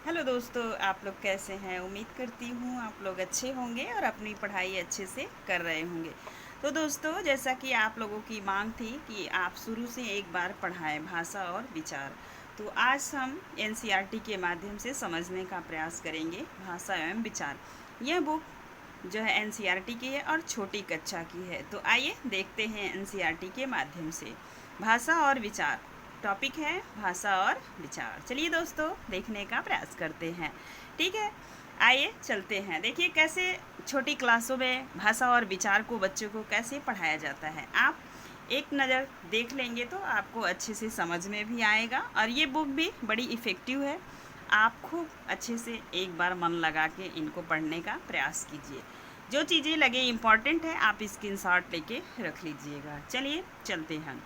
Hello दोस्तों, आप लोग कैसे हैं? उम्मीद करती हूँ आप लोग अच्छे होंगे और अपनी पढ़ाई अच्छे से कर रहे होंगे। तो दोस्तों, जैसा कि आप लोगों की मांग थी कि आप शुरू से एक बार पढ़ाएं भाषा और विचार, तो आज हम एनसीईआरटी के माध्यम से समझने का प्रयास करेंगे भाषा एवं विचार। यह बुक जो है एनसीईआरटी की है और छोटी कक्षा की है। तो आइए देखते हैं एनसीईआरटी के माध्यम से भाषा और विचार। टॉपिक है भाषा और विचार। चलिए दोस्तों, देखने का प्रयास करते हैं। ठीक है, आइए चलते हैं। देखिए कैसे छोटी क्लासों में भाषा और विचार को बच्चों को कैसे पढ़ाया जाता है। आप एक नज़र देख लेंगे तो आपको अच्छे से समझ में भी आएगा और ये बुक भी बड़ी इफ़ेक्टिव है। आप खूब अच्छे से एक बार मन लगा के इनको पढ़ने का प्रयास कीजिए। जो चीज़ें लगे इम्पॉर्टेंट है आप स्क्रीनशॉट लेके रख लीजिएगा। चलिए चलते हैं।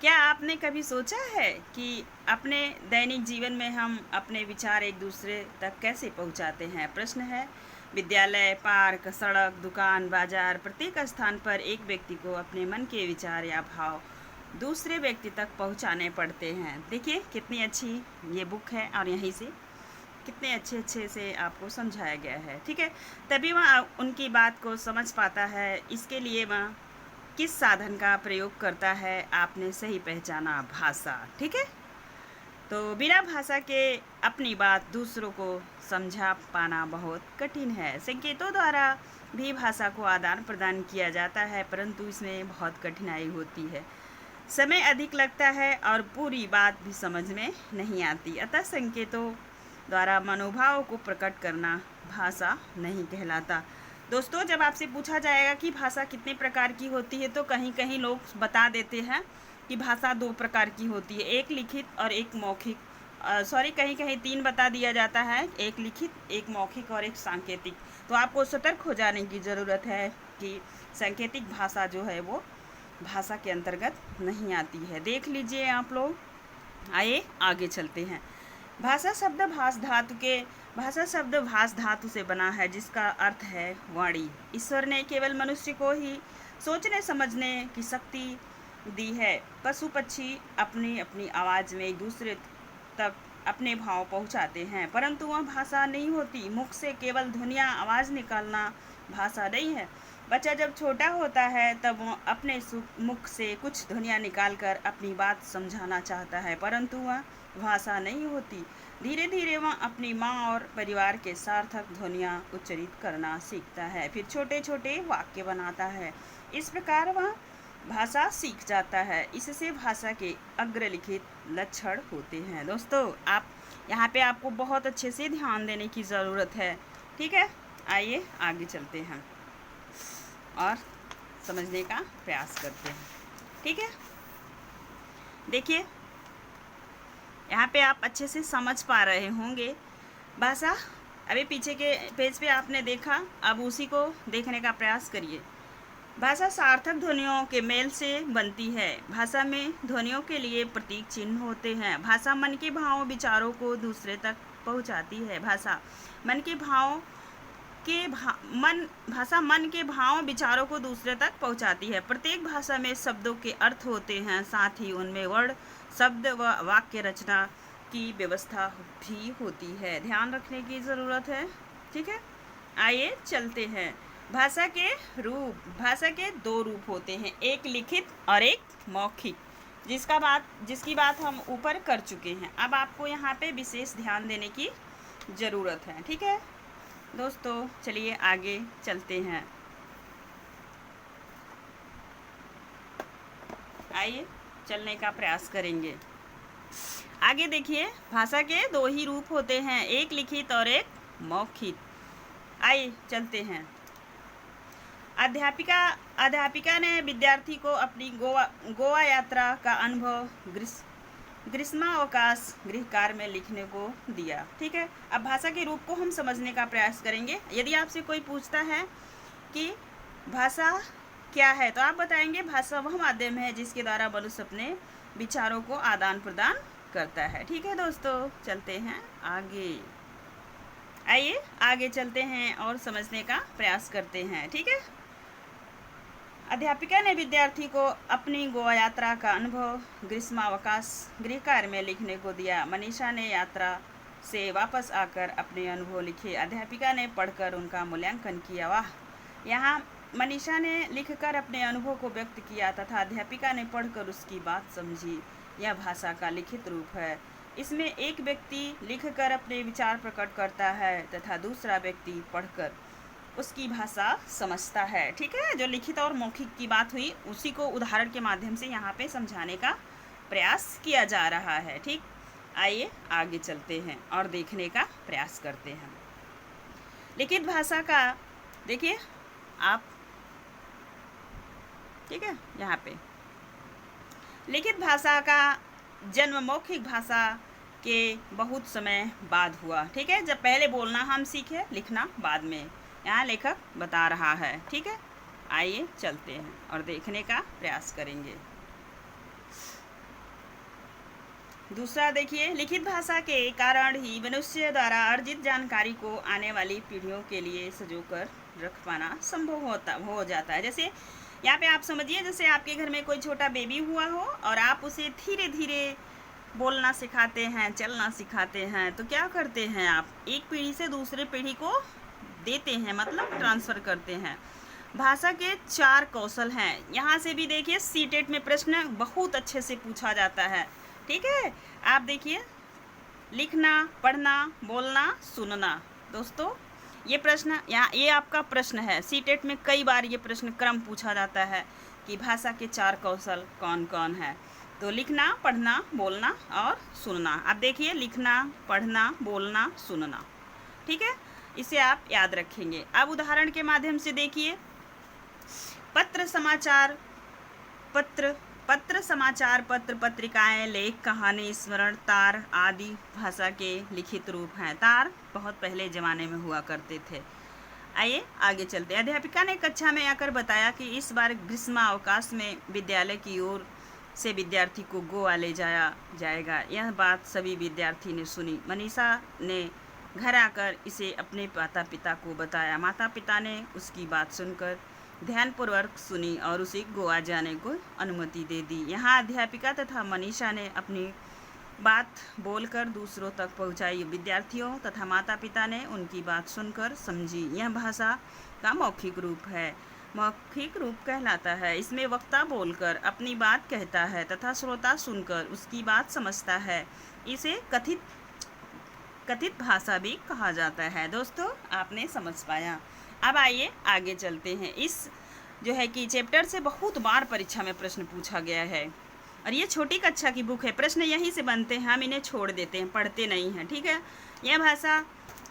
क्या आपने कभी सोचा है कि अपने दैनिक जीवन में हम अपने विचार एक दूसरे तक कैसे पहुंचाते हैं? प्रश्न है। विद्यालय, पार्क, सड़क, दुकान, बाजार, प्रत्येक स्थान पर एक व्यक्ति को अपने मन के विचार या भाव दूसरे व्यक्ति तक पहुंचाने पड़ते हैं। देखिए कितनी अच्छी ये बुक है और यहीं से कितने अच्छे से आपको समझाया गया है। ठीक है, तभी वह उनकी बात को समझ पाता है। इसके लिए वह किस साधन का प्रयोग करता है आपने सही पहचाना, भाषा। ठीक है, तो बिना भाषा के अपनी बात दूसरों को समझा पाना बहुत कठिन है। संकेतों द्वारा भी भाषा को आदान प्रदान किया जाता है, परंतु इसमें बहुत कठिनाई होती है। समय अधिक लगता है और पूरी बात भी समझ में नहीं आती। अतः संकेतों द्वारा मनोभाव को प्रकट करना भाषा नहीं कहलाता। दोस्तों, जब आपसे पूछा जाएगा कि भाषा कितने प्रकार की होती है तो कहीं कहीं लोग बता देते हैं कि भाषा 2 प्रकार की होती है, एक लिखित और एक मौखिक। कहीं कहीं 3 बता दिया जाता है, एक लिखित, एक मौखिक और एक सांकेतिक। तो आपको सतर्क हो जाने की ज़रूरत है कि सांकेतिक भाषा जो है वो भाषा के अंतर्गत नहीं आती है। देख लीजिए आप लोग। आइए आगे चलते हैं। भाषा शब्द भाष धातु से बना है, जिसका अर्थ है वाणी। ईश्वर ने केवल मनुष्य को ही सोचने समझने की शक्ति दी है। पशु पक्षी अपनी अपनी आवाज़ में एक दूसरे तक अपने भाव पहुंचाते हैं, परंतु वह भाषा नहीं होती। मुख से केवल ध्वनियाँ आवाज़ निकालना भाषा नहीं है। बच्चा जब छोटा होता है तब वह अपने मुख से कुछ ध्वनियाँ निकालकर अपनी बात समझाना चाहता है, परंतु वह भाषा नहीं होती। धीरे धीरे वह अपनी माँ और परिवार के सार्थक ध्वनियाँ उच्चारित करना सीखता है, फिर छोटे छोटे वाक्य बनाता है। इस प्रकार वह भाषा सीख जाता है। इससे भाषा के अग्रलिखित लक्षण होते हैं। दोस्तों, आप यहाँ पे आपको बहुत अच्छे से ध्यान देने की ज़रूरत है। ठीक है, आइए आगे चलते हैं और समझने का प्रयास करते हैं। ठीक है, देखिए यहाँ पे आप अच्छे से समझ पा रहे होंगे भाषा। अभी पीछे के पेज पे आपने देखा, अब उसी को देखने का प्रयास करिए। भाषा सार्थक ध्वनियों के मेल से बनती है। भाषा में ध्वनियों के लिए प्रतीक चिन्ह होते हैं। भाषा मन के भाव विचारों को दूसरे तक पहुंचाती है। भाषा मन के भाव विचारों को दूसरे तक पहुंचाती है। प्रत्येक भाषा में शब्दों के अर्थ होते हैं, साथ ही उनमें वर्ण, शब्द व वाक्य रचना की व्यवस्था भी होती है। ध्यान रखने की ज़रूरत है। ठीक है, आइए चलते हैं। भाषा के 2 रूप होते हैं, एक लिखित और एक मौखिक, जिसकी बात हम ऊपर कर चुके हैं। अब आपको यहाँ पे विशेष ध्यान देने की ज़रूरत है। ठीक है दोस्तों, चलिए आगे चलते हैं। आइए चलने का प्रयास करेंगे। आगे देखिए, भाषा के 2 ही रूप होते हैं, एक लिखित और एक मौखिक। आइए चलते हैं। अध्यापिका ने विद्यार्थी को अपनी गोवा यात्रा का अनुभव ग्रीष्मावकाश गृह कार्य में लिखने को दिया। ठीक है, अब भाषा के रूप को हम समझने का प्रयास करेंगे। यदि आपसे कोई पूछता है कि भाषा क्या है, तो आप बताएंगे भाषा वह माध्यम है जिसके द्वारा मनुष्य अपने विचारों को आदान प्रदान करता है। ठीक है दोस्तों, चलते हैं आगे। आइए आगे चलते हैं और समझने का प्रयास करते हैं। ठीक है, अध्यापिका ने विद्यार्थी को अपनी गोवा यात्रा का अनुभव ग्रीष्मावकाश गृह कार्य में लिखने को दिया। मनीषा ने यात्रा से वापस आकर अपने अनुभव लिखे। अध्यापिका ने पढ़कर उनका मूल्यांकन किया। वाह! यहाँ मनीषा ने लिखकर अपने अनुभव को व्यक्त किया तथा अध्यापिका ने पढ़कर उसकी बात समझी। यह भाषा का लिखित रूप है। इसमें एक व्यक्ति लिखकर अपने विचार प्रकट करता है तथा दूसरा व्यक्ति पढ़कर उसकी भाषा समझता है। ठीक है, जो लिखित और मौखिक की बात हुई उसी को उदाहरण के माध्यम से यहाँ पे समझाने का प्रयास किया जा रहा है। ठीक, आइए आगे चलते हैं और देखने का प्रयास करते हैं। लिखित भाषा का देखिए आप, ठीक है, यहाँ पे लिखित भाषा का जन्म मौखिक भाषा के बहुत समय बाद हुआ। ठीक है, जब पहले बोलना हम सीखे, लिखना बाद में, यहाँ लेखक बता रहा है। ठीक है, आइए चलते हैं और देखने का प्रयास करेंगे। दूसरा देखिए, लिखित भाषा के कारण ही मनुष्य द्वारा अर्जित जानकारी को आने वाली पीढ़ियों के लिए संजोकर रख पाना संभव हो जाता है। जैसे यहाँ पे आप समझिए, जैसे आपके घर में कोई छोटा बेबी हुआ हो और आप उसे धीरे धीरे बोलना सिखाते हैं, चलना सिखाते हैं, तो क्या करते हैं आप, एक पीढ़ी से दूसरे पीढ़ी को देते हैं, मतलब ट्रांसफ़र करते हैं। भाषा के 4 कौशल हैं। यहाँ से भी देखिए सीटेट में प्रश्न बहुत अच्छे से पूछा जाता है। ठीक है, आप देखिए, लिखना, पढ़ना, बोलना, सुनना। दोस्तों ये प्रश्न यहाँ, ये आपका प्रश्न है। सीटेट में कई बार ये प्रश्न क्रम पूछा जाता है कि भाषा के 4 कौशल कौन कौन है। तो लिखना, पढ़ना, बोलना और सुनना। अब देखिए, लिखना, पढ़ना, बोलना, सुनना। ठीक है, इसे आप याद रखेंगे। अब उदाहरण के माध्यम से देखिए, पत्र समाचार पत्र, पत्रिकाएं, लेख, कहानी, स्मरण, तार आदि भाषा के लिखित रूप हैं। तार बहुत पहले ज़माने में हुआ करते थे। आइए आगे चलते। अध्यापिका ने कक्षा में आकर बताया कि इस बार ग्रीष्मावकाश में विद्यालय की ओर से विद्यार्थी को गोवा ले जाया जाएगा। यह बात सभी विद्यार्थी ने सुनी। मनीषा ने घर आकर इसे अपने माता पिता को बताया। माता पिता ने उसकी बात सुनकर ध्यानपूर्वक सुनी और उसे गोवा जाने को अनुमति दे दी। यहाँ अध्यापिका तथा मनीषा ने अपनी बात बोलकर दूसरों तक पहुँचाई। विद्यार्थियों तथा माता पिता ने उनकी बात सुनकर समझी। यह भाषा का मौखिक रूप है, मौखिक रूप कहलाता है। इसमें वक्ता बोलकर अपनी बात कहता है तथा श्रोता सुनकर उसकी बात समझता है। इसे कथित भाषा भी कहा जाता है। दोस्तों आपने समझ पाया। अब आइए आगे चलते हैं। इस जो है कि चैप्टर से बहुत बार परीक्षा में प्रश्न पूछा गया है और ये छोटी कक्षा की बुक है, प्रश्न यहीं से बनते हैं, हम इन्हें छोड़ देते हैं, पढ़ते नहीं हैं। ठीक है, यह भाषा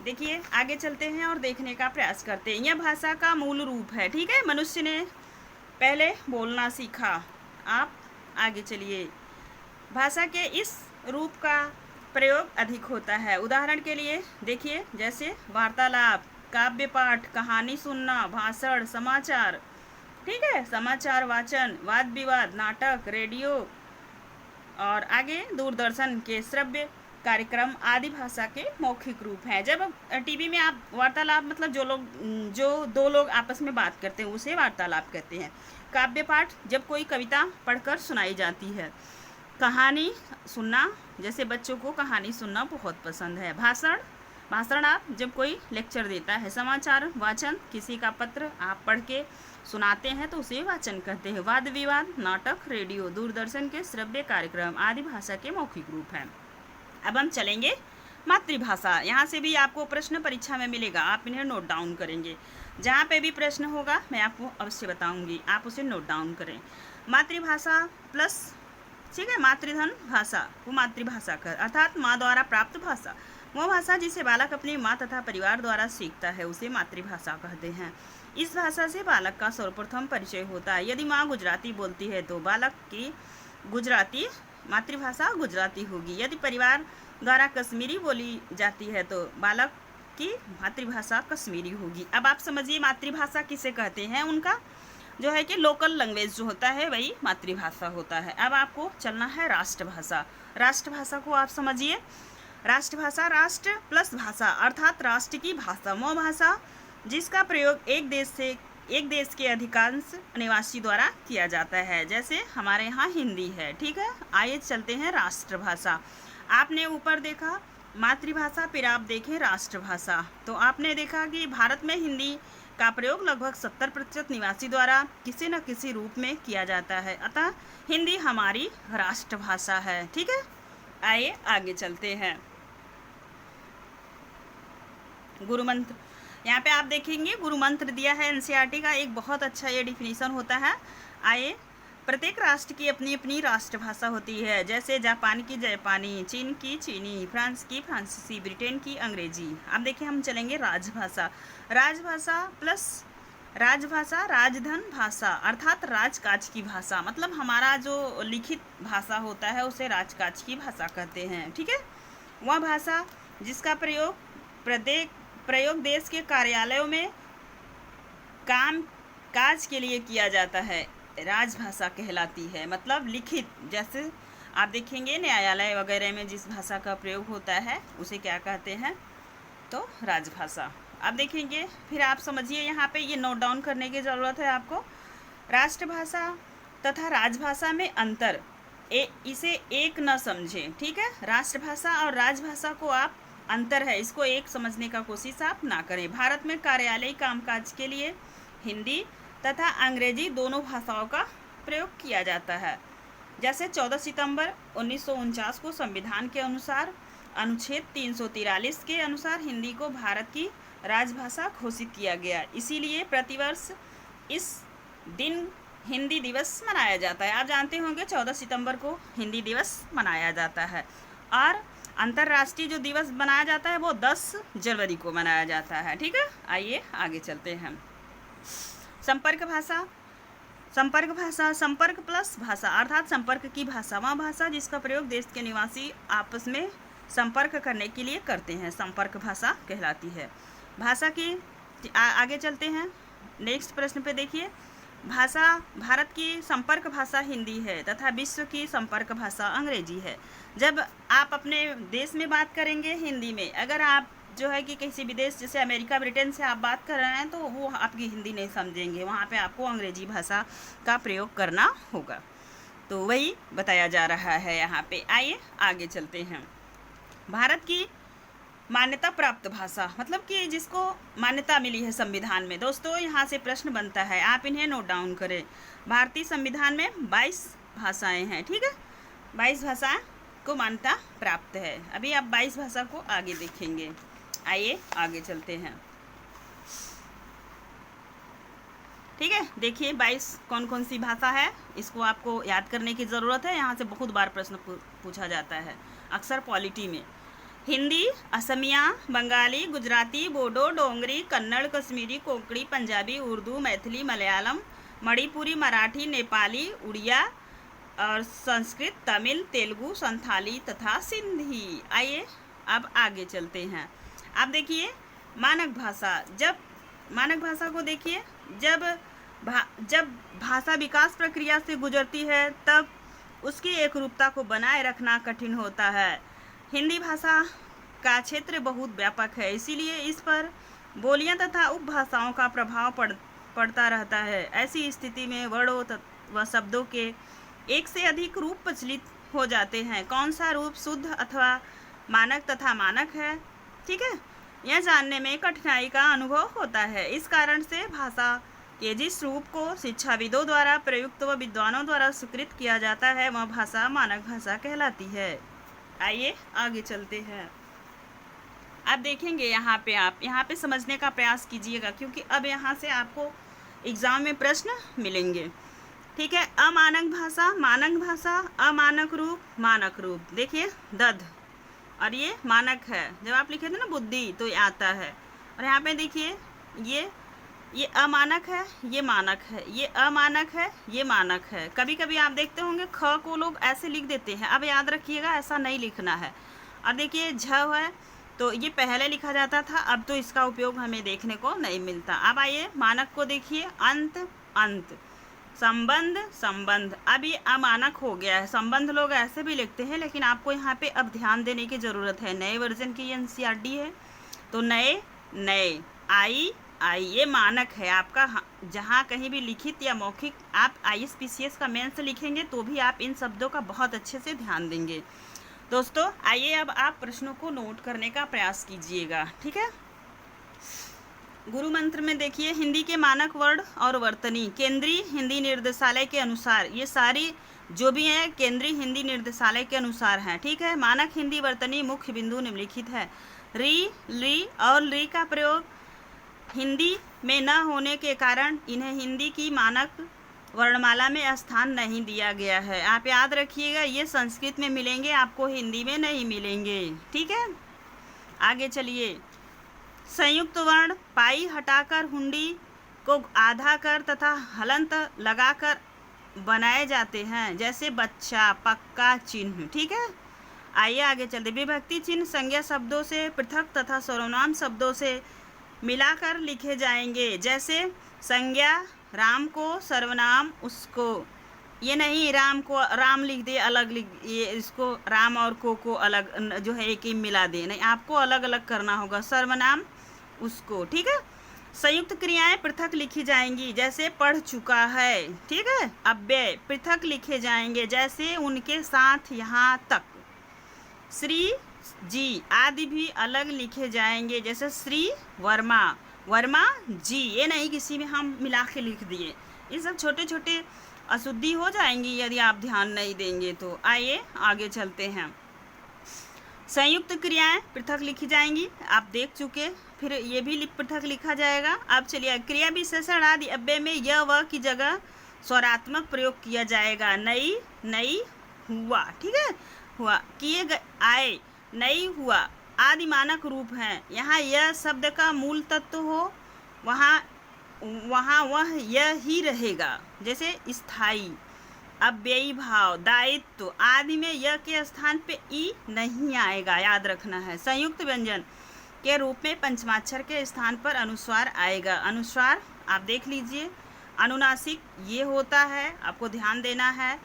देखिए, आगे चलते हैं और देखने का प्रयास करते हैं। यह भाषा का मूल रूप है। ठीक है, मनुष्य ने पहले बोलना सीखा। आप आगे चलिए। भाषा के इस रूप का प्रयोग अधिक होता है। उदाहरण के लिए देखिए, जैसे वार्तालाप, काव्य पाठ, कहानी सुनना, भाषण, समाचार। ठीक है, समाचार वाचन, वाद विवाद, नाटक, रेडियो और आगे दूरदर्शन के श्रव्य कार्यक्रम आदि भाषा के मौखिक रूप हैं। जब टीवी में आप वार्तालाप, मतलब जो दो लोग आपस में बात करते हैं उसे वार्तालाप कहते हैं। काव्य पाठ, जब कोई कविता पढ़कर सुनाई जाती है। कहानी सुनना, जैसे बच्चों को कहानी सुनना बहुत पसंद है। भाषण आप जब कोई लेक्चर देता है। समाचार वाचन, किसी का पत्र आप पढ़ के सुनाते हैं तो उसे वाचन कहते हैं। वाद विवाद, नाटक, रेडियो, दूरदर्शन के श्रव्य कार्यक्रम आदि भाषा के मौखिक रूप हैं। अब हम चलेंगे मातृभाषा। यहाँ से भी आपको प्रश्न परीक्षा में मिलेगा, आप इन्हें नोट डाउन करेंगे। जहाँ पे भी प्रश्न होगा मैं आपको अवश्य बताऊंगी, आप उसे नोट डाउन करें। मातृभाषा प्लस, ठीक है, मातृधन भाषा, वो मातृभाषा कर अर्थात माँ द्वारा प्राप्त भाषा। वो भाषा जिसे बालक अपनी माँ तथा परिवार द्वारा सीखता है उसे मातृभाषा कहते हैं। इस भाषा से बालक का सर्वप्रथम परिचय होता है। यदि माँ गुजराती बोलती है तो बालक की गुजराती मातृभाषा गुजराती होगी। यदि परिवार द्वारा कश्मीरी बोली जाती है तो बालक की मातृभाषा कश्मीरी होगी। अब आप समझिए मातृभाषा किसे कहते हैं, उनका जो है कि लोकल लैंग्वेज जो होता है वही मातृभाषा होता है। अब आपको चलना है राष्ट्रभाषा। राष्ट्रभाषा को आप समझिए। राष्ट्रभाषा, राष्ट्र प्लस भाषा अर्थात राष्ट्र की भाषा, वो भाषा जिसका प्रयोग एक देश के अधिकांश निवासी द्वारा किया जाता है। जैसे हमारे यहाँ हिंदी है। ठीक है, आइए चलते हैं राष्ट्रभाषा। आपने ऊपर देखा मातृभाषा, फिर आप देखें राष्ट्रभाषा। तो आपने देखा कि भारत में हिंदी का प्रयोग लगभग 70% निवासी द्वारा किसी न किसी रूप में किया जाता है, अतः हिंदी हमारी राष्ट्रभाषा है। ठीक है, आइए आगे चलते हैं। गुरु मंत्र, यहाँ पे आप देखेंगे गुरु मंत्र दिया है एनसीईआरटी का, एक बहुत अच्छा ये डिफिनीशन होता है। आइए, प्रत्येक राष्ट्र की अपनी अपनी राष्ट्रभाषा होती है, जैसे जापान की जापानी, चीन की चीनी, फ्रांस की फ्रांसीसी, ब्रिटेन की अंग्रेजी। अब देखिए हम चलेंगे राजभाषा। राजभाषा प्लस राजभाषा राजधन भाषा, अर्थात राजकाज की भाषा, मतलब हमारा जो लिखित भाषा होता है उसे राजकाज की भाषा कहते हैं। ठीक है, वह भाषा जिसका प्रयोग देश के कार्यालयों में काम काज के लिए किया जाता है, राजभाषा कहलाती है। मतलब लिखित, जैसे आप देखेंगे न्यायालय वगैरह में जिस भाषा का प्रयोग होता है उसे क्या कहते हैं, तो राजभाषा। अब देखेंगे, फिर आप समझिए, यहाँ पे ये नोट डाउन करने की ज़रूरत है आपको। राष्ट्रभाषा तथा राजभाषा में अंतर, इसे एक न समझें। ठीक है, राष्ट्रभाषा और राजभाषा को आप अंतर है, इसको एक समझने का कोशिश आप ना करें। भारत में कार्यालयी कामकाज के लिए हिंदी तथा अंग्रेजी दोनों भाषाओं का प्रयोग किया जाता है। जैसे 14 सितंबर 1949 को संविधान के अनुसार अनुच्छेद 343 के अनुसार हिंदी को भारत की राजभाषा घोषित किया गया, इसीलिए प्रतिवर्ष इस दिन हिंदी दिवस मनाया जाता है। आप जानते होंगे 14 सितंबर को हिंदी दिवस मनाया जाता है, और अंतर्राष्ट्रीय जो दिवस मनाया जाता है वो 10 जनवरी को मनाया जाता है। ठीक है, आइए आगे चलते हैं। संपर्क भाषा। संपर्क भाषा, संपर्क प्लस भाषा, अर्थात संपर्क की भाषा, वह भाषा जिसका प्रयोग देश के निवासी आपस में संपर्क करने के लिए करते हैं, संपर्क भाषा कहलाती है। भाषा की आगे चलते हैं, नेक्स्ट प्रश्न पे देखिए। भाषा, भारत की संपर्क भाषा हिंदी है तथा विश्व की संपर्क भाषा अंग्रेजी है। जब आप अपने देश में बात करेंगे हिंदी में, अगर आप जो है कि किसी विदेश जैसे अमेरिका ब्रिटेन से आप बात कर रहे हैं तो वो आपकी हिंदी नहीं समझेंगे, वहाँ पे आपको अंग्रेजी भाषा का प्रयोग करना होगा। तो वही बताया जा रहा है यहाँ पे। आइए आगे चलते हैं। भारत की मान्यता प्राप्त भाषा, मतलब कि जिसको मान्यता मिली है संविधान में। दोस्तों यहाँ से प्रश्न बनता है, आप इन्हें नोट डाउन करें। भारतीय संविधान में 22 भाषाएं हैं। ठीक है, 22 भाषाएं को मान्यता प्राप्त है। अभी आप 22 भाषा को आगे देखेंगे। आइए आगे चलते हैं। ठीक है, देखिए 22 कौन कौन सी भाषा है, इसको आपको याद करने की ज़रूरत है। यहाँ से बहुत बार प्रश्न पूछा जाता है, अक्सर पॉलिटी में। हिंदी, असमिया, बंगाली, गुजराती, बोडो, डोंगरी, कन्नड़, कश्मीरी, कोंकणी, पंजाबी, उर्दू, मैथिली, मलयालम, मणिपुरी, मराठी, नेपाली, उड़िया और संस्कृत, तमिल, तेलुगु, संथाली तथा सिंधी। आइए अब आगे चलते हैं। आप देखिए मानक भाषा। जब मानक भाषा को देखिए, जब भाषा विकास प्रक्रिया से गुजरती है तब उसकी एकरूपता को बनाए रखना कठिन होता है। हिंदी भाषा का क्षेत्र बहुत व्यापक है, इसीलिए इस पर बोलियां तथा उपभाषाओं का प्रभाव पड़ता रहता है। ऐसी स्थिति में वर्णों व शब्दों के एक से अधिक रूप प्रचलित हो जाते हैं। कौन सा रूप शुद्ध अथवा मानक तथा मानक है, ठीक है, यह जानने में कठिनाई का अनुभव होता है। इस कारण से भाषा के जिस रूप को शिक्षाविदों द्वारा प्रयुक्त व विद्वानों द्वारा स्वीकृत किया जाता है वह भाषा मानक भाषा कहलाती है। आइए आगे चलते हैं। आप देखेंगे यहाँ पे समझने का प्रयास कीजिएगा, क्योंकि अब यहाँ से आपको एग्जाम में प्रश्न मिलेंगे। ठीक है, अमानक भाषा, मानक भाषा, अमानक रूप, मानक रूप। देखिए दध, और ये मानक है। जब आप लिखे थे ना बुद्धि तो ये आता है। और यहाँ पे देखिए ये अमानक है, ये मानक है, ये अमानक है, ये मानक है। कभी कभी आप देखते होंगे ख को लोग ऐसे लिख देते हैं, अब याद रखिएगा ऐसा नहीं लिखना है। और देखिए झ है तो ये पहले लिखा जाता था, अब तो इसका उपयोग हमें देखने को नहीं मिलता। अब आइए मानक को देखिए, अंत अंत, संबंध संबंध। अब ये अमानक हो गया है। संबंध लोग ऐसे भी लिखते हैं, लेकिन आपको यहाँ पे अब ध्यान देने की ज़रूरत है। नए वर्जन की एनसीईआरटी है तो नए आई ये मानक है आपका। जहाँ कहीं भी लिखित या मौखिक आप ISPCS का मेंस लिखेंगे तो भी आप इन शब्दों का बहुत अच्छे से ध्यान देंगे। दोस्तों आइए अब आप प्रश्नों को नोट करने का प्रयास कीजिएगा, ठीक है। गुरु मंत्र में देखिए, हिंदी के मानक वर्ण और वर्तनी केंद्रीय हिंदी निर्देशालय के अनुसार, ये सारी जो भी हैं केंद्रीय हिंदी निर्देशालय के अनुसार हैं, ठीक है। मानक हिंदी वर्तनी मुख्य बिंदु निम्नलिखित है। री, ली और ली का प्रयोग हिंदी में न होने के कारण इन्हें हिंदी की मानक वर्णमाला में स्थान नहीं दिया गया है। आप याद रखिएगा, ये संस्कृत में मिलेंगे, आपको हिंदी में नहीं मिलेंगे, ठीक है। आगे चलिए। संयुक्त वर्ण पाई हटाकर हुंडी को आधा कर तथा हलंत लगाकर बनाए जाते हैं, जैसे बच्चा, पक्का, चिन्ह, ठीक है। आइए आगे चलते। विभक्ति चिन्ह संज्ञा शब्दों से पृथक तथा सर्वनाम शब्दों से मिलाकर लिखे जाएंगे, जैसे संज्ञा राम को, सर्वनाम उसको। ये नहीं राम को राम लिख दे अलग लिख, ये इसको राम और को अलग जो है एक ही मिला दे, नहीं, आपको अलग अलग करना होगा। सर्वनाम उसको, ठीक है। संयुक्त क्रियाएं पृथक लिखी जाएंगी, जैसे पढ़ चुका है, ठीक है। अव्यय पृथक लिखे जाएंगे, जैसे उनके साथ यहाँ तक। श्री जी आदि भी अलग लिखे जाएंगे, जैसे श्री वर्मा, वर्मा जी, ये नहीं किसी में हम मिला के लिख दिए। ये सब छोटे छोटे अशुद्धि हो जाएंगी यदि आप ध्यान नहीं देंगे तो। आइए आगे चलते हैं। संयुक्त क्रियाएं पृथक लिखी जाएंगी, आप देख चुके, फिर ये भी पृथक लिखा जाएगा। अब चलिए, क्रिया विशेषण आदि अव्यय में यह वह की जगह स्वरात्मक प्रयोग किया जाएगा। नई, नई, हुआ, ठीक है, हुआ, किए गए, आए, नहीं हुआ आदि मानक रूप हैं। यहाँ यह शब्द का मूल तत्व हो, वहाँ वह यह ही रहेगा, जैसे स्थायी। अव्ययी भाव, दायित्व आदि में यह के स्थान पे ई नहीं आएगा, याद रखना है। संयुक्त व्यंजन के रूप में पंचमाक्षर के स्थान पर अनुस्वार आएगा। अनुस्वार आप देख लीजिए, अनुनासिक ये होता है, आपको ध्यान देना है।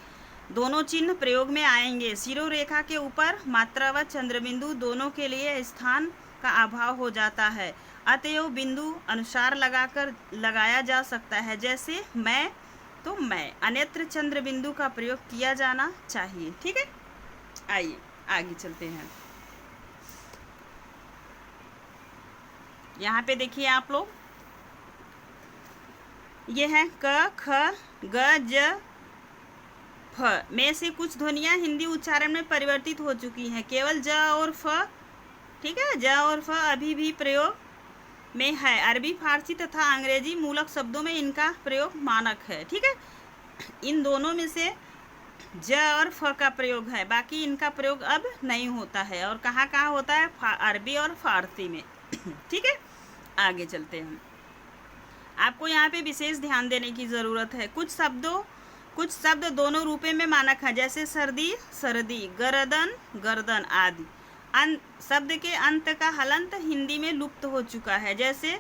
दोनों चिन्ह प्रयोग में आएंगे। शिरोरेखा के ऊपर मात्रा व चंद्रबिंदु दोनों के लिए स्थान का अभाव हो जाता है, अतएव बिंदु अनुसार लगाया जा सकता है, जैसे मैं तो मैं, अन्यत्र चंद्र बिंदु का प्रयोग किया जाना चाहिए, ठीक है। आइए आगे चलते हैं। यहाँ पे देखिए आप लोग, ये है क, ख, ग, ज, फ में से कुछ ध्वनियाँ हिंदी उच्चारण में परिवर्तित हो चुकी हैं, केवल ज और फ, ठीक है। ज और फ अभी भी प्रयोग में है। अरबी, फारसी तथा अंग्रेजी मूलक शब्दों में इनका प्रयोग मानक है, ठीक है। इन दोनों में से ज और फ का प्रयोग है, बाकी इनका प्रयोग अब नहीं होता है। और कहाँ कहाँ होता है? अरबी और फारसी में, ठीक है। आगे चलते हैं। आपको यहाँ पे विशेष ध्यान देने की ज़रूरत है। कुछ शब्द दोनों रूपे में मानक है, जैसे सर्दी, सर्दी, गर्दन, गर्दन आदि। शब्द के अंत का हलंत हिंदी में लुप्त हो चुका है, जैसे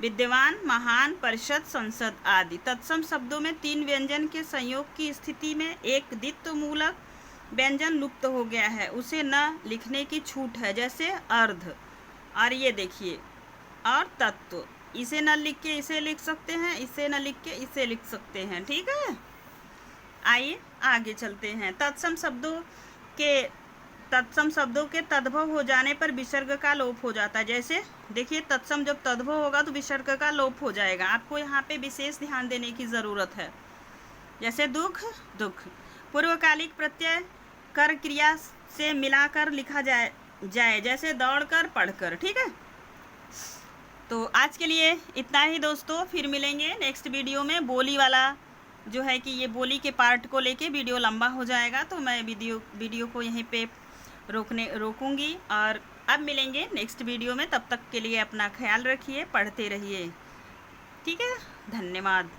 विद्वान, महान, परिषद, संसद आदि। तत्सम शब्दों में तीन व्यंजन के संयोग की स्थिति में एक द्वित्व मूलक व्यंजन लुप्त हो गया है, उसे न लिखने की छूट है, जैसे अर्ध। और ये देखिए, और तत्व, इसे न लिख के इसे लिख सकते हैं, इसे न लिख के इसे लिख सकते हैं, ठीक है। आइए आगे चलते हैं। तत्सम शब्दों के तद्भव हो जाने पर विसर्ग का लोप हो जाता है, जैसे देखिए तत्सम जब तद्भव होगा तो विसर्ग का लोप हो जाएगा। आपको यहाँ पे विशेष ध्यान देने की ज़रूरत है, जैसे दुख, दुख। पूर्वकालिक प्रत्यय कर क्रिया से मिलाकर लिखा जाए, जैसे दौड़कर, पढ़कर, ठीक है। तो आज के लिए इतना ही दोस्तों, फिर मिलेंगे नेक्स्ट वीडियो में। बोली वाला जो है कि ये बोली के पार्ट को लेके वीडियो लंबा हो जाएगा, तो मैं वीडियो को यहीं पे रोकूंगी और अब मिलेंगे नेक्स्ट वीडियो में। तब तक के लिए अपना ख्याल रखिए, पढ़ते रहिए, ठीक है। धन्यवाद।